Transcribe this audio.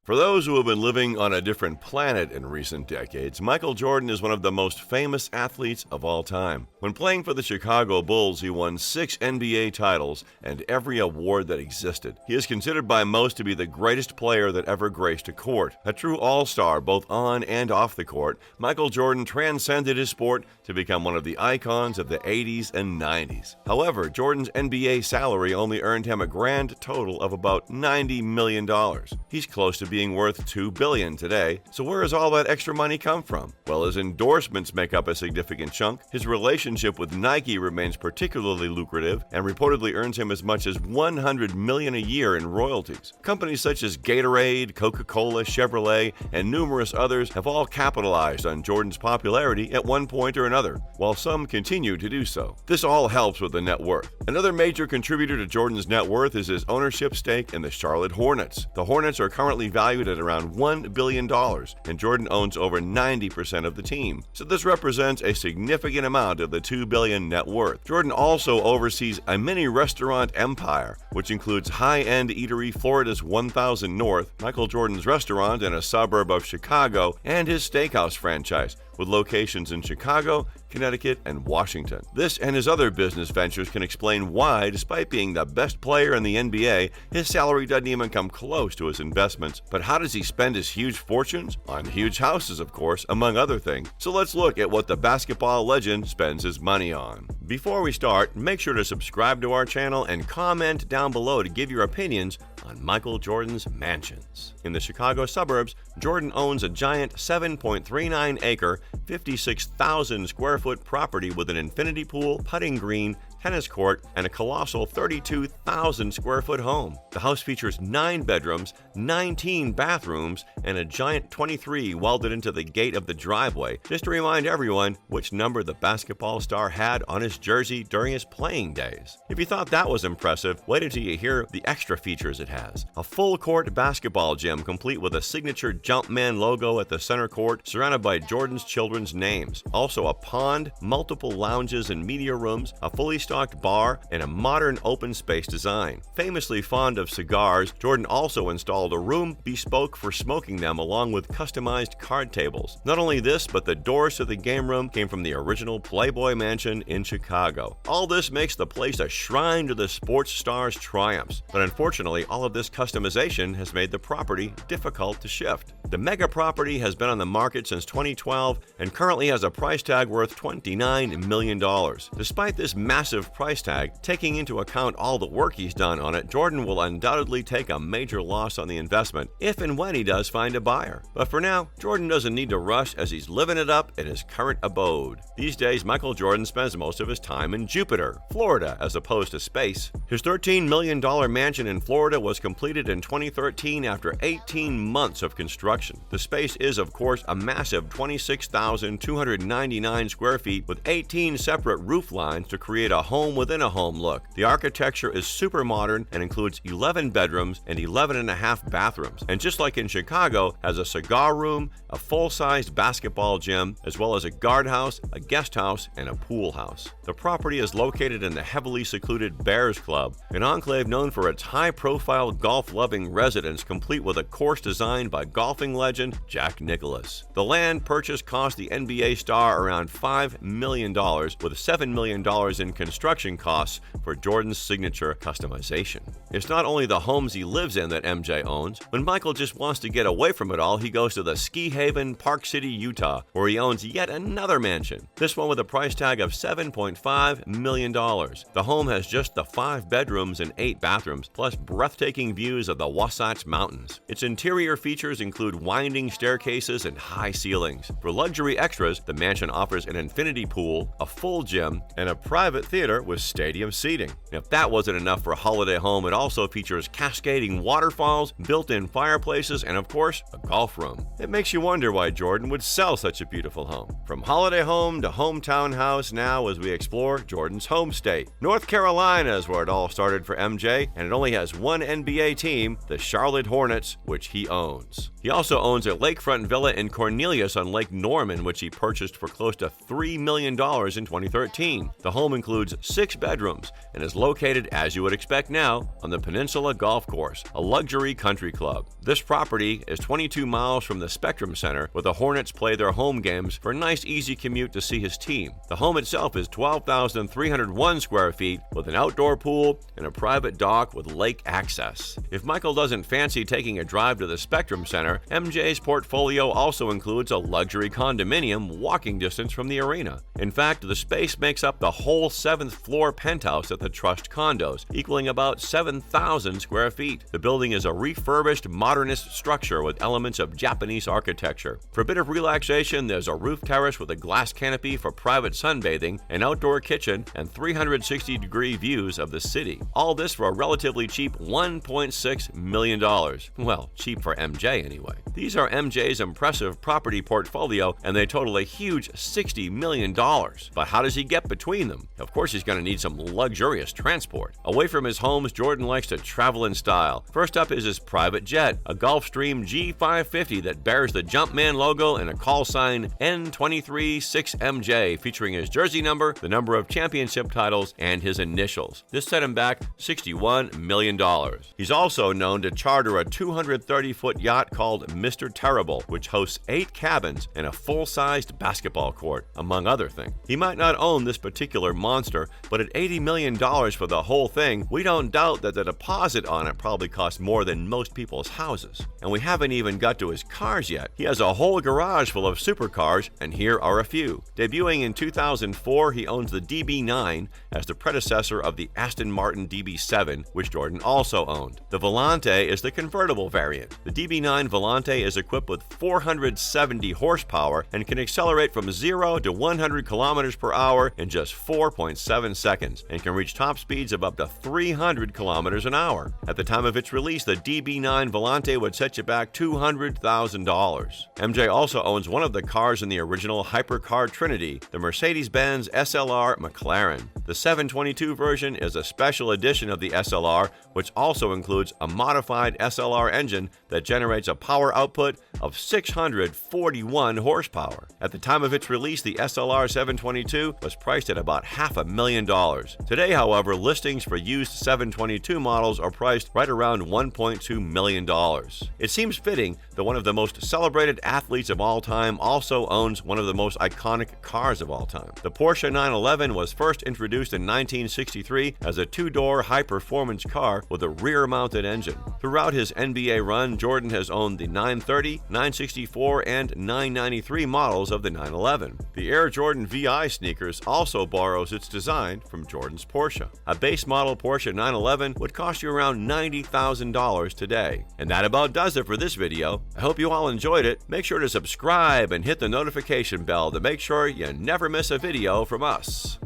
For those who have been living on a different planet in recent decades, Michael Jordan is one of the most famous athletes of all time. When playing for the Chicago Bulls, he won 6 NBA titles and every award that existed. He is considered by most to be the greatest player that ever graced a court. A true all-star both on and off the court, Michael Jordan transcended his sport to become one of the icons of the 80s and 90s. However, Jordan's NBA salary only earned him a grand total of about $90 million. He's close to being worth $2 billion today, so where does all that extra money come from? Well, his endorsements make up a significant chunk. His relationship with Nike remains particularly lucrative and reportedly earns him as much as $100 million a year in royalties. Companies such as Gatorade, Coca-Cola, Chevrolet, and numerous others have all capitalized on Jordan's popularity at one point or another, while some continue to do so. This all helps with the net worth. Another major contributor to Jordan's net worth is his ownership stake in the Charlotte Hornets. The Hornets are currently valued at around $1 billion, and Jordan owns over 90% of the team. So this represents a significant amount of the $2 billion net worth. Jordan also oversees a mini restaurant empire, which includes high-end eatery Florida's 1000 North, Michael Jordan's restaurant in a suburb of Chicago, and his steakhouse franchise, with locations in Chicago, Connecticut, and Washington. This and his other business ventures can explain why, despite being the best player in the NBA, his salary doesn't even come close to his investments. But how does he spend his huge fortunes? On huge houses, of course, among other things. So let's look at what the basketball legend spends his money on. Before we start, make sure to subscribe to our channel and comment down below to give your opinions on Michael Jordan's mansions. In the Chicago suburbs, Jordan owns a giant 7.39-acre, 56,000 square foot property with an infinity pool, putting green, tennis court, and a colossal 32,000 square foot home. The house features 9 bedrooms, 19 bathrooms, and a giant 23 welded into the gate of the driveway, just to remind everyone which number the basketball star had on his jersey during his playing days. If you thought that was impressive, wait until you hear the extra features it has. A full-court basketball gym complete with a signature Jumpman logo at the center court, surrounded by Jordan's children's names. Also a pond, multiple lounges and media rooms, a fully stocked bar, and a modern open space design. Famously fond of cigars, Jordan also installed a room bespoke for smoking them along with customized card tables. Not only this, but the doors to the game room came from the original Playboy Mansion in Chicago. All this makes the place a shrine to the sports star's triumphs, but unfortunately all of this customization has made the property difficult to shift. The mega property has been on the market since 2012 and currently has a price tag worth $29 million. Despite this massive price tag, taking into account all the work he's done on it, Jordan will undoubtedly take a major loss on the investment if and when he does find a buyer. But for now, Jordan doesn't need to rush as he's living it up in his current abode. These days, Michael Jordan spends most of his time in Jupiter, Florida, as opposed to space. His $13 million mansion in Florida was completed in 2013 after 18 months of construction. The space is, of course, a massive 26,299 square feet with 18 separate roof lines to create a home within a home look. The architecture is super modern and includes 11 bedrooms and 11.5 bathrooms. And just like in Chicago, has a cigar room, a full-sized basketball gym, as well as a guardhouse, a guest house, and a pool house. The property is located in the heavily secluded Bears Club, an enclave known for its high-profile golf-loving residents, complete with a course designed by golfing legend Jack Nicklaus. The land purchase cost the NBA star around $5 million, with $7 million in construction costs for Jordan's signature customization. It's not only the homes he lives in that MJ owns. When Michael just wants to get away from it all, he goes to the ski haven Park City, Utah, where he owns yet another mansion, this one with a price tag of $7.5 million. The home has just the 5 bedrooms and 8 bathrooms, plus breathtaking views of the Wasatch Mountains. Its interior features include winding staircases and high ceilings. For luxury extras, the mansion offers an infinity pool, a full gym, and a private theater with stadium seating. If that wasn't enough for a holiday home, it also features cascading waterfalls, built-in fireplaces, and of course, a golf room. It makes you wonder why Jordan would sell such a beautiful home. From holiday home to hometown house now, as we explore Jordan's home state. North Carolina is where it all started for MJ, and it only has one NBA team, the Charlotte Hornets, which he owns. He also owns a lakefront villa in Cornelius on Lake Norman, which he purchased for close to $3 million in 2013. The home includes 6 bedrooms and is located, as you would expect now, on the Peninsula Golf Course, a luxury country club. This property is 22 miles from the Spectrum Center, where the Hornets play their home games, for a nice easy commute to see his team. The home itself is 12,301 square feet with an outdoor pool and a private dock with lake access. If Michael doesn't fancy taking a drive to the Spectrum Center, MJ's portfolio also includes a luxury condominium walking distance from the arena. In fact, the space makes up the whole 7th floor penthouse at the Trust Condos, equaling about 7,000 square feet. The building is a refurbished modernist structure with elements of Japanese architecture. For a bit of relaxation, there's a roof terrace with a glass canopy for private sunbathing, an outdoor kitchen, and 360-degree views of the city. All this for a relatively cheap $1.6 million. Well, cheap for MJ anyway. These are MJ's impressive property portfolio, and they total a huge $60 million. But how does he get between them? Of course, he's going to need some luxurious transport. Away from his homes, Jordan likes to travel in style. First up is his private jet, a Gulfstream G550 that bears the Jumpman logo and a call sign N236MJ, featuring his jersey number, the number of championship titles, and his initials. This set him back $61 million. He's also known to charter a 230-foot yacht called Mr. Terrible, which hosts 8 cabins and a full-sized basketball court, among other things. He might not own this particular monster, but at $80 million for the whole thing, we don't doubt that the deposit on it probably cost more than most people's houses. And we haven't even got to his cars yet. He has a whole garage full of supercars, and here are a few. Debuting in 2004, he owns the DB9 as the predecessor of the Aston Martin DB7, which Jordan also owned. The Volante is the convertible variant. The DB9 Volante is equipped with 470 horsepower and can accelerate from 0 to 100 kilometers per hour in just 4.7 seconds, and can reach top speeds of up to 300 kilometers an hour. At the time of its release, the DB9 Volante would set you back $200,000. MJ also owns one of the cars in the original hypercar trinity, the Mercedes-Benz SLR McLaren. The 722 version is a special edition of the SLR, which also includes a modified SLR engine that generates a power output of 641 horsepower. At the time of its release, the SLR 722 was priced at about $500,000. Today, however, listings for used 722 models are priced right around $1.2 million. It seems fitting that one of the most celebrated athletes of all time also owns one of the most iconic cars of all time. The Porsche 911 was first introduced in 1963 as a 2-door high-performance car with a rear-mounted engine. Throughout his NBA run, Jordan has owned the 930, 964, and 993 models of the 911. The Air Jordan VI sneakers also borrows its design from Jordan's Porsche. A base model Porsche 911 would cost you around $90,000 today. And that about does it for this video. I hope you all enjoyed it. Make sure to subscribe and hit the notification bell to make sure you never miss a video from us.